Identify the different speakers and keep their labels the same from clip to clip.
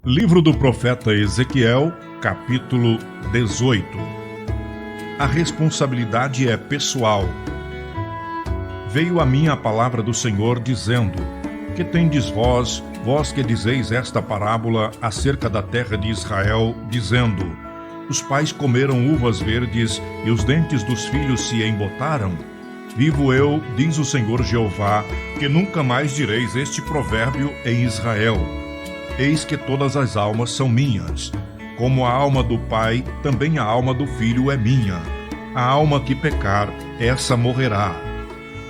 Speaker 1: Livro do profeta Ezequiel, capítulo 18. A responsabilidade é pessoal. Veio a mim a palavra do Senhor, dizendo: Que tendes vós que dizeis esta parábola acerca da terra de Israel, dizendo: Os pais comeram uvas verdes e os dentes dos filhos se embotaram? Vivo eu, diz o Senhor Jeová, que nunca mais direis este provérbio em Israel. Eis que todas as almas são minhas. Como a alma do pai, também a alma do filho é minha. A alma que pecar, essa morrerá.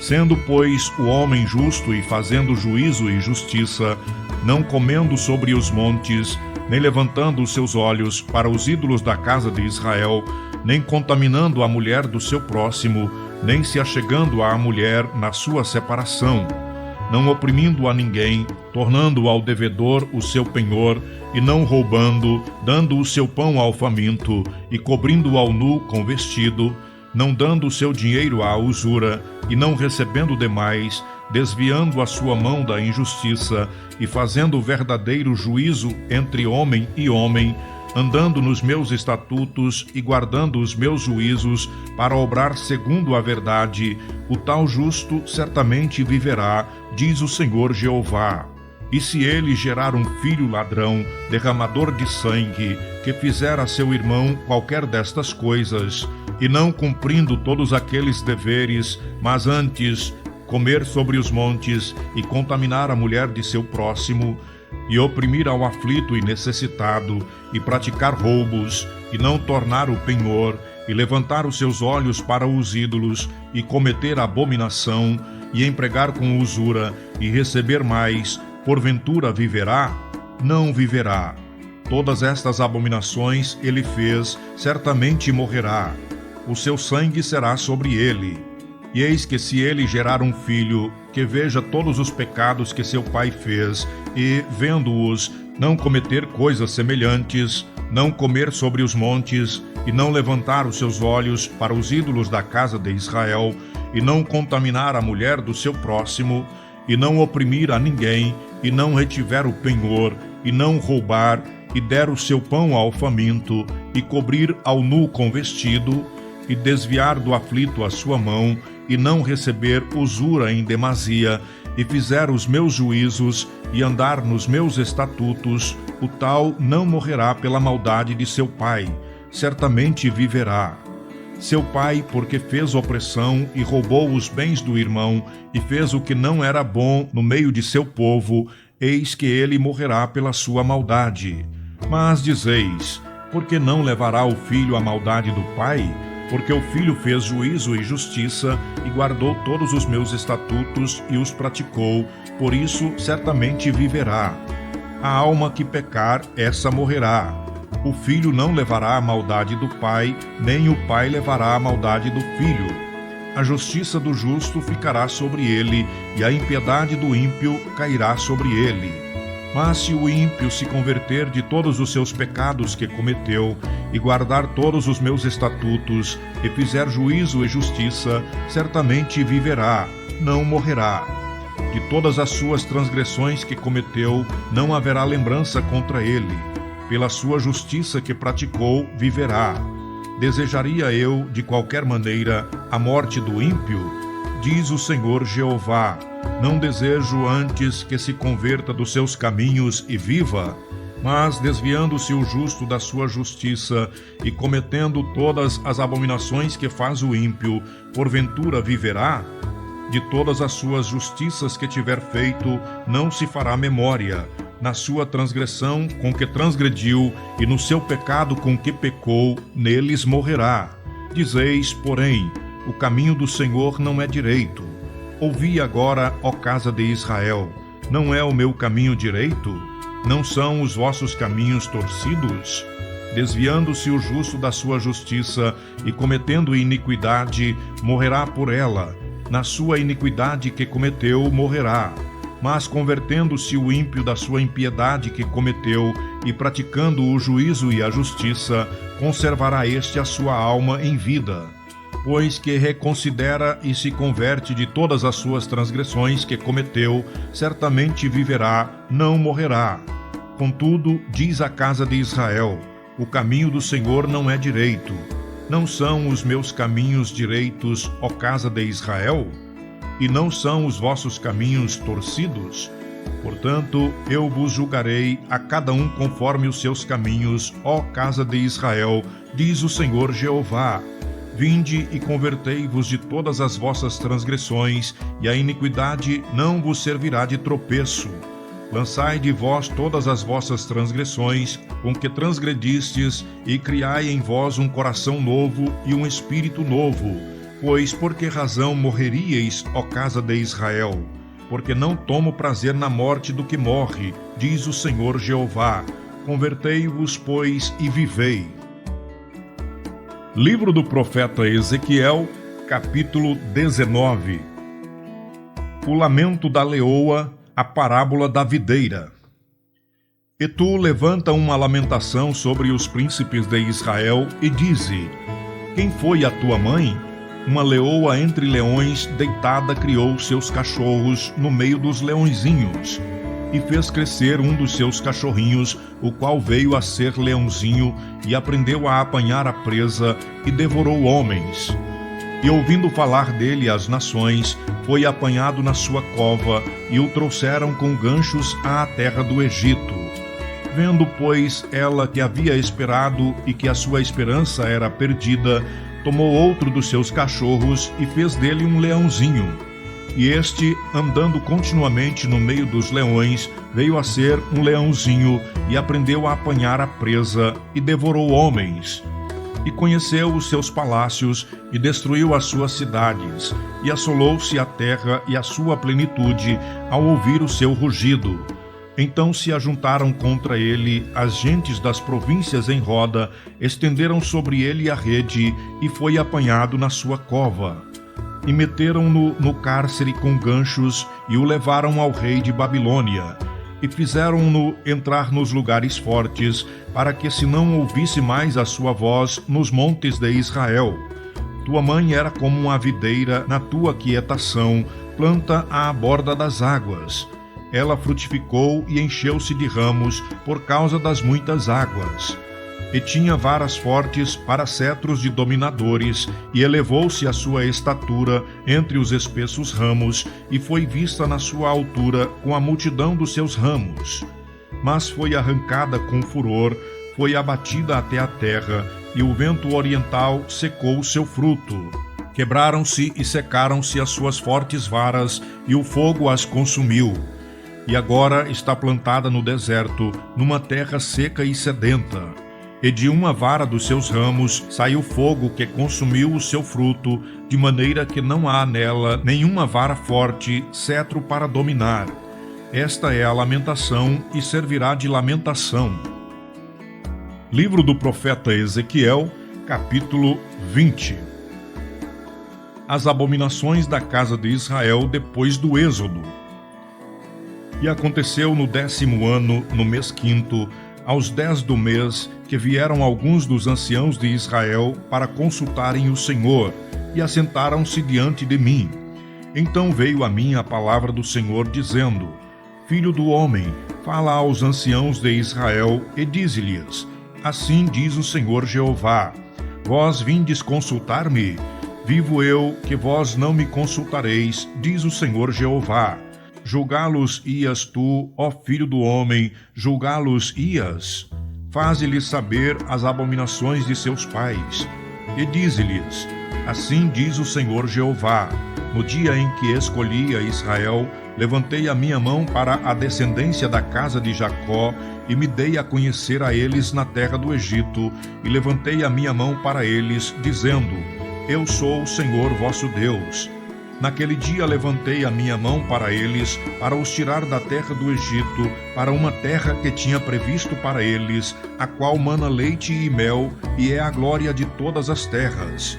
Speaker 1: Sendo, pois, o homem justo e fazendo juízo e justiça, não comendo sobre os montes, nem levantando os seus olhos para os ídolos da casa de Israel, nem contaminando a mulher do seu próximo, nem se achegando à mulher na sua separação, não oprimindo a ninguém, tornando ao devedor o seu penhor, e não roubando, dando o seu pão ao faminto, e cobrindo ao nu com vestido, não dando o seu dinheiro à usura, e não recebendo demais, desviando a sua mão da injustiça, e fazendo verdadeiro juízo entre homem e homem, andando nos meus estatutos e guardando os meus juízos, para obrar segundo a verdade, o tal justo certamente viverá, diz o Senhor Jeová. E se ele gerar um filho ladrão, derramador de sangue, que fizer a seu irmão qualquer destas coisas, e não cumprindo todos aqueles deveres, mas antes comer sobre os montes e contaminar a mulher de seu próximo, e oprimir ao aflito e necessitado, e praticar roubos, e não tornar o penhor, e levantar os seus olhos para os ídolos, e cometer abominação, e empregar com usura, e receber mais, porventura viverá? Não viverá. Todas estas abominações ele fez, certamente morrerá. O seu sangue será sobre ele. E eis que se ele gerar um filho, que veja todos os pecados que seu pai fez, e, vendo-os, não cometer coisas semelhantes, não comer sobre os montes, e não levantar os seus olhos para os ídolos da casa de Israel, e não contaminar a mulher do seu próximo, e não oprimir a ninguém, e não retiver o penhor, e não roubar, e der o seu pão ao faminto, e cobrir ao nu com vestido, e desviar do aflito a sua mão, e não receber usura em demasia, e fizer os meus juízos, e andar nos meus estatutos, o tal não morrerá pela maldade de seu pai, certamente viverá. Seu pai, porque fez opressão e roubou os bens do irmão, e fez o que não era bom no meio de seu povo, eis que ele morrerá pela sua maldade. Mas dizeis: por que não levará o filho a maldade do pai? Porque o filho fez juízo e justiça, e guardou todos os meus estatutos, e os praticou, por isso certamente viverá. A alma que pecar, essa morrerá. O filho não levará a maldade do pai, nem o pai levará a maldade do filho. A justiça do justo ficará sobre ele, e a impiedade do ímpio cairá sobre ele. Mas se o ímpio se converter de todos os seus pecados que cometeu, e guardar todos os meus estatutos, e fizer juízo e justiça, certamente viverá, não morrerá. De todas as suas transgressões que cometeu, não haverá lembrança contra ele. Pela sua justiça que praticou, viverá. Desejaria eu, de qualquer maneira, a morte do ímpio? Diz o Senhor Jeová: não desejo antes que se converta dos seus caminhos e viva? Mas, desviando-se o justo da sua justiça e cometendo todas as abominações que faz o ímpio, porventura viverá? De todas as suas justiças que tiver feito, não se fará memória. Na sua transgressão com que transgrediu, e no seu pecado com que pecou, neles morrerá. Dizeis, porém: o caminho do Senhor não é direito. Ouvi agora, ó casa de Israel: não é o meu caminho direito? Não são os vossos caminhos torcidos? Desviando-se o justo da sua justiça e cometendo iniquidade, morrerá por ela. Na sua iniquidade que cometeu, morrerá. Mas convertendo-se o ímpio da sua impiedade que cometeu e praticando o juízo e a justiça, conservará este a sua alma em vida. Pois que reconsidera e se converte de todas as suas transgressões que cometeu, certamente viverá, não morrerá. Contudo, diz a casa de Israel: o caminho do Senhor não é direito. Não são os meus caminhos direitos, ó casa de Israel? E não são os vossos caminhos torcidos? Portanto, eu vos julgarei a cada um conforme os seus caminhos, ó casa de Israel, diz o Senhor Jeová. Vinde e convertei-vos de todas as vossas transgressões, e a iniquidade não vos servirá de tropeço. Lançai de vós todas as vossas transgressões, com que transgredistes, e criai em vós um coração novo e um espírito novo. Pois por que razão morreríeis, ó casa de Israel? Porque não tomo prazer na morte do que morre, diz o Senhor Jeová. Convertei-vos, pois, e vivei. Livro do profeta Ezequiel, capítulo 19. O lamento da leoa, a parábola da videira. E tu levanta uma lamentação sobre os príncipes de Israel e dize: quem foi a tua mãe? Uma leoa entre leões, deitada, criou seus cachorros no meio dos leõezinhos, e fez crescer um dos seus cachorrinhos, o qual veio a ser leãozinho, e aprendeu a apanhar a presa, e devorou homens. E ouvindo falar dele as nações, foi apanhado na sua cova, e o trouxeram com ganchos à terra do Egito. Vendo, pois, ela que havia esperado, e que a sua esperança era perdida, tomou outro dos seus cachorros, e fez dele um leãozinho. E este, andando continuamente no meio dos leões, veio a ser um leãozinho, e aprendeu a apanhar a presa, e devorou homens. E conheceu os seus palácios, e destruiu as suas cidades, e assolou-se a terra e a sua plenitude, ao ouvir o seu rugido. Então se ajuntaram contra ele as gentes das províncias em roda, estenderam sobre ele a rede, e foi apanhado na sua cova. E meteram-no no cárcere com ganchos, e o levaram ao rei de Babilônia. E fizeram-no entrar nos lugares fortes, para que se não ouvisse mais a sua voz nos montes de Israel. Tua mãe era como uma videira na tua quietação, planta à borda das águas. Ela frutificou e encheu-se de ramos por causa das muitas águas. E tinha varas fortes para cetros de dominadores, e elevou-se a sua estatura entre os espessos ramos, e foi vista na sua altura com a multidão dos seus ramos. Mas foi arrancada com furor, foi abatida até a terra, e o vento oriental secou o seu fruto. Quebraram-se e secaram-se as suas fortes varas, e o fogo as consumiu. E agora está plantada no deserto, numa terra seca e sedenta. E de uma vara dos seus ramos saiu fogo que consumiu o seu fruto, de maneira que não há nela nenhuma vara forte, cetro para dominar. Esta é a lamentação, e servirá de lamentação. Livro do profeta Ezequiel, capítulo 20. As abominações da casa de Israel depois do êxodo. E aconteceu no 10º ano, no mês 5º, aos 10 do mês, que vieram alguns dos anciãos de Israel para consultarem o Senhor, e assentaram-se diante de mim. Então veio a mim a palavra do Senhor, dizendo: Filho do homem, fala aos anciãos de Israel, e dize-lhes: Assim diz o Senhor Jeová: Vós vindes consultar-me? Vivo eu, que vós não me consultareis, diz o Senhor Jeová. Julgá-los ias tu, ó filho do homem, julgá-los ias? Faze-lhes saber as abominações de seus pais. E dize-lhes: Assim diz o Senhor Jeová: No dia em que escolhi a Israel, levantei a minha mão para a descendência da casa de Jacó, e me dei a conhecer a eles na terra do Egito, e levantei a minha mão para eles, dizendo: Eu sou o Senhor vosso Deus. Naquele dia levantei a minha mão para eles, para os tirar da terra do Egito, para uma terra que tinha previsto para eles, a qual mana leite e mel, e é a glória de todas as terras.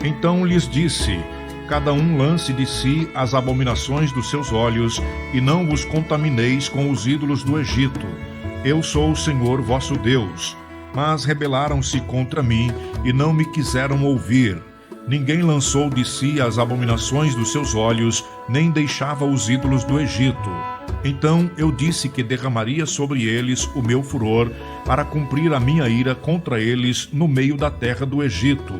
Speaker 1: Então lhes disse: Cada um lance de si as abominações dos seus olhos, e não vos contamineis com os ídolos do Egito. Eu sou o Senhor vosso Deus. Mas rebelaram-se contra mim, e não me quiseram ouvir. Ninguém lançou de si as abominações dos seus olhos, nem deixava os ídolos do Egito. Então eu disse que derramaria sobre eles o meu furor, para cumprir a minha ira contra eles no meio da terra do Egito.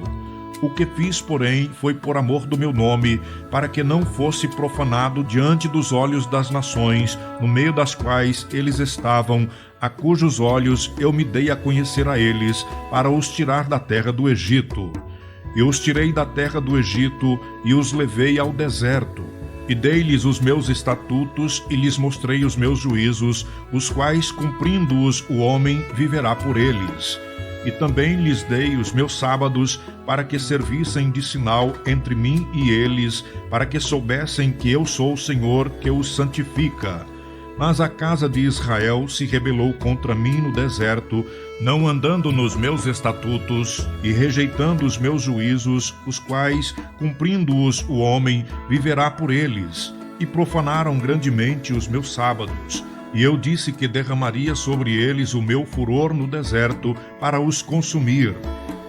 Speaker 1: O que fiz, porém, foi por amor do meu nome, para que não fosse profanado diante dos olhos das nações, no meio das quais eles estavam, a cujos olhos eu me dei a conhecer a eles, para os tirar da terra do Egito. Eu os tirei da terra do Egito e os levei ao deserto. E dei-lhes os meus estatutos e lhes mostrei os meus juízos, os quais, cumprindo-os, o homem viverá por eles. E também lhes dei os meus sábados, para que servissem de sinal entre mim e eles, para que soubessem que eu sou o Senhor que os santifica. Mas a casa de Israel se rebelou contra mim no deserto, não andando nos meus estatutos e rejeitando os meus juízos, os quais, cumprindo-os, o homem viverá por eles, e profanaram grandemente os meus sábados. E eu disse que derramaria sobre eles o meu furor no deserto para os consumir.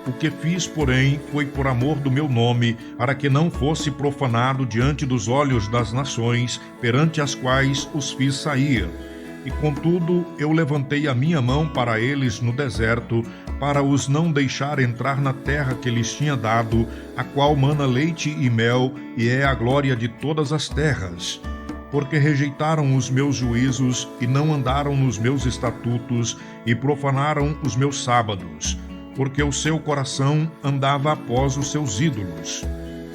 Speaker 1: O que fiz, porém, foi por amor do meu nome, para que não fosse profanado diante dos olhos das nações, perante as quais os fiz sair. E contudo, eu levantei a minha mão para eles no deserto, para os não deixar entrar na terra que lhes tinha dado, a qual mana leite e mel, e é a glória de todas as terras. Porque rejeitaram os meus juízos, e não andaram nos meus estatutos, e profanaram os meus sábados, porque o seu coração andava após os seus ídolos.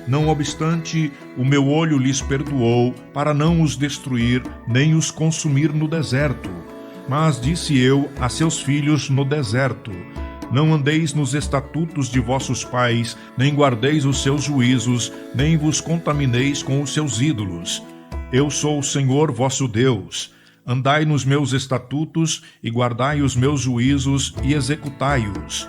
Speaker 1: Não obstante, o meu olho lhes perdoou, para não os destruir, nem os consumir no deserto. Mas disse eu a seus filhos no deserto: não andeis nos estatutos de vossos pais, nem guardeis os seus juízos, nem vos contamineis com os seus ídolos. Eu sou o Senhor vosso Deus. Andai nos meus estatutos, e guardai os meus juízos, e executai-os.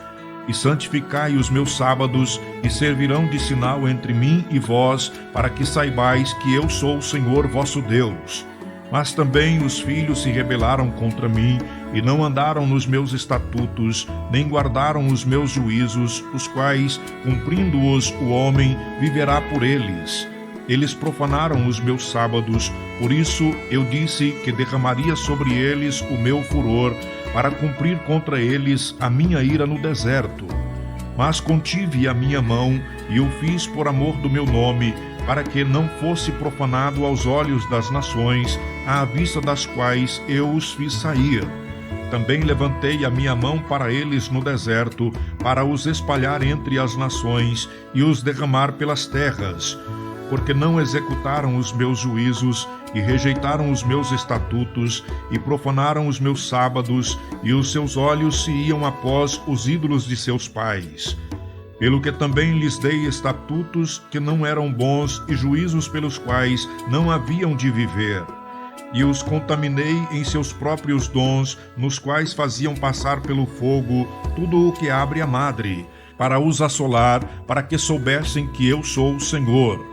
Speaker 1: E santificai os meus sábados, e servirão de sinal entre mim e vós, para que saibais que eu sou o Senhor vosso Deus. Mas também os filhos se rebelaram contra mim, e não andaram nos meus estatutos, nem guardaram os meus juízos, os quais, cumprindo-os, o homem viverá por eles. Eles profanaram os meus sábados, por isso eu disse que derramaria sobre eles o meu furor, para cumprir contra eles a minha ira no deserto. Mas contive a minha mão, e o fiz por amor do meu nome, para que não fosse profanado aos olhos das nações, à vista das quais eu os fiz sair. Também levantei a minha mão para eles no deserto, para os espalhar entre as nações, e os derramar pelas terras, porque não executaram os meus juízos, e rejeitaram os meus estatutos, e profanaram os meus sábados, e os seus olhos se iam após os ídolos de seus pais. Pelo que também lhes dei estatutos que não eram bons, e juízos pelos quais não haviam de viver. E os contaminei em seus próprios dons, nos quais faziam passar pelo fogo tudo o que abre a madre, para os assolar, para que soubessem que eu sou o Senhor.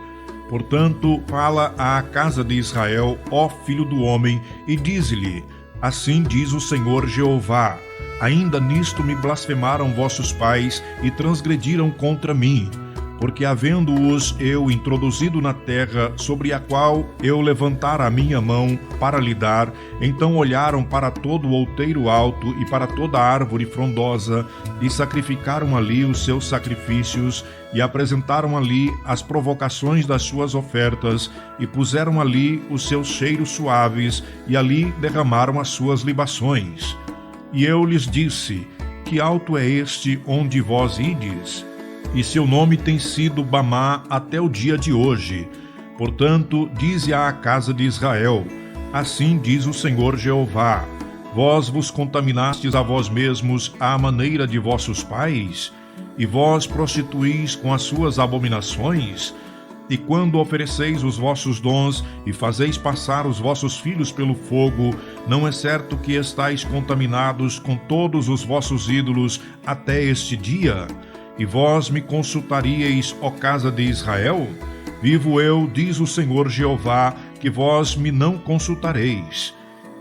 Speaker 1: Portanto, fala à casa de Israel, ó filho do homem, e dize-lhe: assim diz o Senhor Jeová: ainda nisto me blasfemaram vossos pais e transgrediram contra mim, porque havendo-os eu introduzido na terra sobre a qual eu levantara a minha mão para lhe dar, então olharam para todo o outeiro alto e para toda a árvore frondosa, e sacrificaram ali os seus sacrifícios, e apresentaram ali as provocações das suas ofertas, e puseram ali os seus cheiros suaves, e ali derramaram as suas libações. E eu lhes disse: que alto é este onde vós ides? E seu nome tem sido Bamá até o dia de hoje. Portanto, dize à casa de Israel: assim diz o Senhor Jeová: vós vos contaminastes a vós mesmos à maneira de vossos pais? E vós prostituís com as suas abominações? E quando ofereceis os vossos dons e fazeis passar os vossos filhos pelo fogo, não é certo que estáis contaminados com todos os vossos ídolos até este dia? E vós me consultaríeis, ó casa de Israel? Vivo eu, diz o Senhor Jeová, que vós me não consultareis.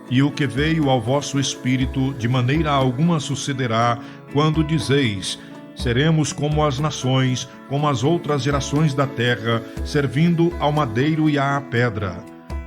Speaker 1: E o que veio ao vosso espírito, de maneira alguma sucederá, quando dizeis: seremos como as nações, como as outras gerações da terra, servindo ao madeiro e à pedra.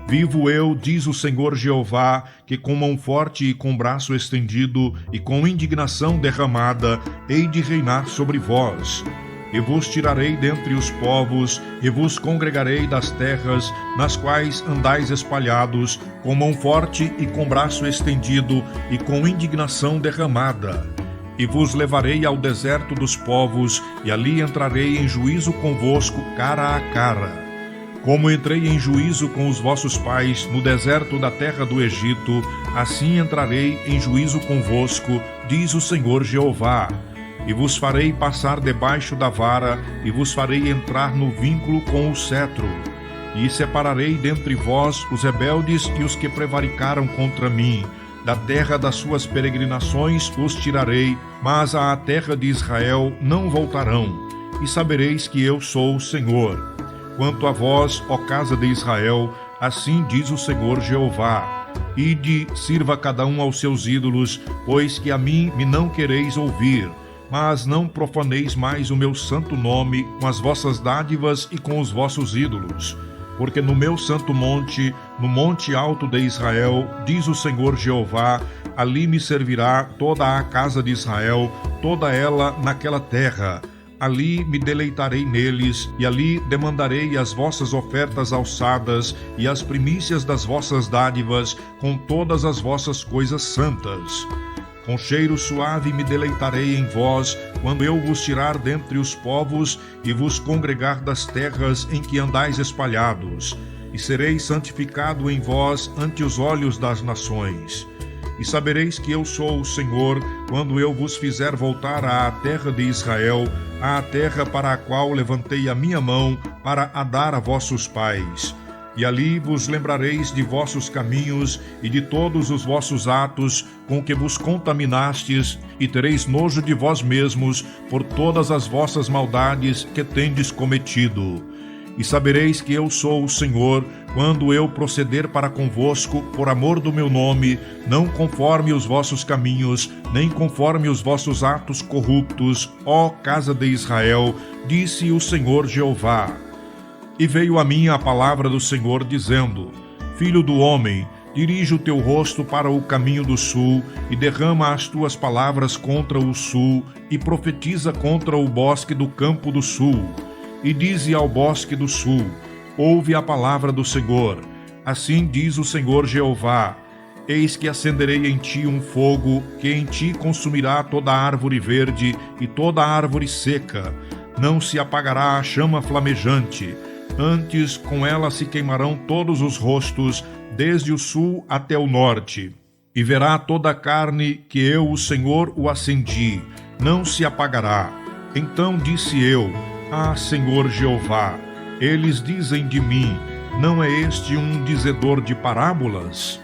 Speaker 1: Vivo eu, diz o Senhor Jeová, que com mão forte e com braço estendido e com indignação derramada hei de reinar sobre vós. E vos tirarei dentre os povos, e vos congregarei das terras, nas quais andais espalhados, com mão forte e com braço estendido e com indignação derramada. E vos levarei ao deserto dos povos, e ali entrarei em juízo convosco cara a cara. Como entrei em juízo com os vossos pais no deserto da terra do Egito, assim entrarei em juízo convosco, diz o Senhor Jeová. E vos farei passar debaixo da vara, e vos farei entrar no vínculo com o cetro. E separarei dentre vós os rebeldes e os que prevaricaram contra mim. Da terra das suas peregrinações os tirarei, mas à terra de Israel não voltarão. E sabereis que eu sou o Senhor. Quanto a vós, ó casa de Israel, assim diz o Senhor Jeová: Ide, sirva cada um aos seus ídolos, pois que a mim me não quereis ouvir. Mas não profaneis mais o meu santo nome com as vossas dádivas e com os vossos ídolos. Porque no meu santo monte, no monte alto de Israel, diz o Senhor Jeová, ali me servirá toda a casa de Israel, toda ela naquela terra. Ali me deleitarei neles, e ali demandarei as vossas ofertas alçadas e as primícias das vossas dádivas, com todas as vossas coisas santas. Com cheiro suave me deleitarei em vós, quando eu vos tirar dentre os povos e vos congregar das terras em que andais espalhados, e serei santificado em vós ante os olhos das nações. E sabereis que eu sou o Senhor, quando eu vos fizer voltar à terra de Israel, à terra para a qual levantei a minha mão para a dar a vossos pais. E ali vos lembrareis de vossos caminhos e de todos os vossos atos com que vos contaminastes, e tereis nojo de vós mesmos por todas as vossas maldades que tendes cometido. E sabereis que eu sou o Senhor, quando eu proceder para convosco, por amor do meu nome, não conforme os vossos caminhos, nem conforme os vossos atos corruptos, ó casa de Israel, disse o Senhor Jeová. E veio a mim a palavra do Senhor, dizendo: Filho do homem, dirige o teu rosto para o caminho do sul, e derrama as tuas palavras contra o sul, e profetiza contra o bosque do campo do sul. E dize ao bosque do sul: Ouve a palavra do Senhor. Assim diz o Senhor Jeová: Eis que acenderei em ti um fogo, que em ti consumirá toda árvore verde e toda árvore seca. Não se apagará a chama flamejante. Antes, com ela se queimarão todos os rostos, desde o sul até o norte. E verá toda a carne que eu, o Senhor, o acendi. Não se apagará. Então disse eu: Ah, Senhor Jeová, eles dizem de mim: não é este um dizedor de parábolas?